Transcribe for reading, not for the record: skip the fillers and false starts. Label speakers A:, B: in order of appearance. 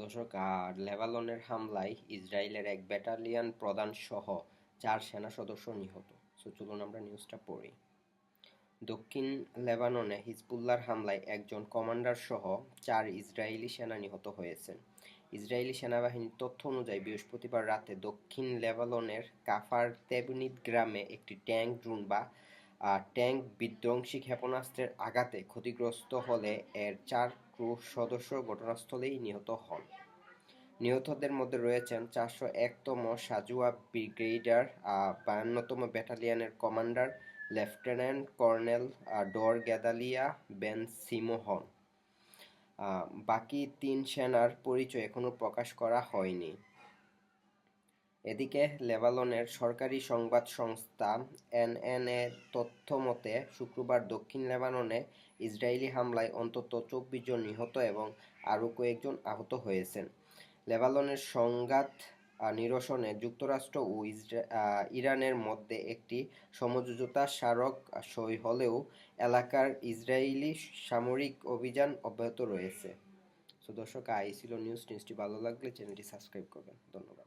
A: দর্শক, লেবাননের হামলায় ইসরায়েলের এক ব্যাটালিয়ন প্রধান সহ 4 সেনা সদস্য নিহত। চলুন আমরা নিউজটা পড়ি। দক্ষিণ লেবাননে হিজবুল্লাহর হামলায় একজন কমান্ডার সহ 4 ইসরায়েলি সেনা নিহত হয়েছেন। ইসরায়েলি সেনাবাহিনীর তথ্য অনুযায়ী বৃহস্পতিবার রাতে দক্ষিণ লেবাননের কাফার তেবনিদ গ্রামে একটি ট্যাঙ্ক বিধ্বংসী ক্ষেপণাস্ত্রের আঘাতে ক্ষতিগ্রস্ত হলে এর 4 ক্রু সদস্য ঘটনাস্থলেই নিহত হন। নিহতদের মধ্যে রয়েছেন 401তম সাজুয়া ব্রিগেডের 52তম ব্যাটালিয়নের কমান্ডার লেফটেন্যান্ট কর্নেল ডর গেদালিয়া বেন সিমোহন। বাকি 3 সেনার পরিচয় এখনও প্রকাশ করা হয়নি। এদিকে লেবাননের সরকারি সংবাদ সংস্থা এনএনএ তথ্য মতে শুক্রবার দক্ষিণ লেবাননে ইসরায়েলি হামলায় অন্তত 24 জন নিহত এবং আরও কয়েকজন আহত হয়েছেন। লেবাননের সংঘাত নিরসনে যুক্তরাষ্ট্র ও ইরানের মধ্যে একটি সমঝোতা স্মারক সই হলেও এলাকার ইসরায়েলি সামরিক অভিযান অব্যাহত রয়েছে। দর্শক, এই ছিল নিউজটি ভালো লাগলে চ্যানেলটি সাবস্ক্রাইব করবেন। ধন্যবাদ।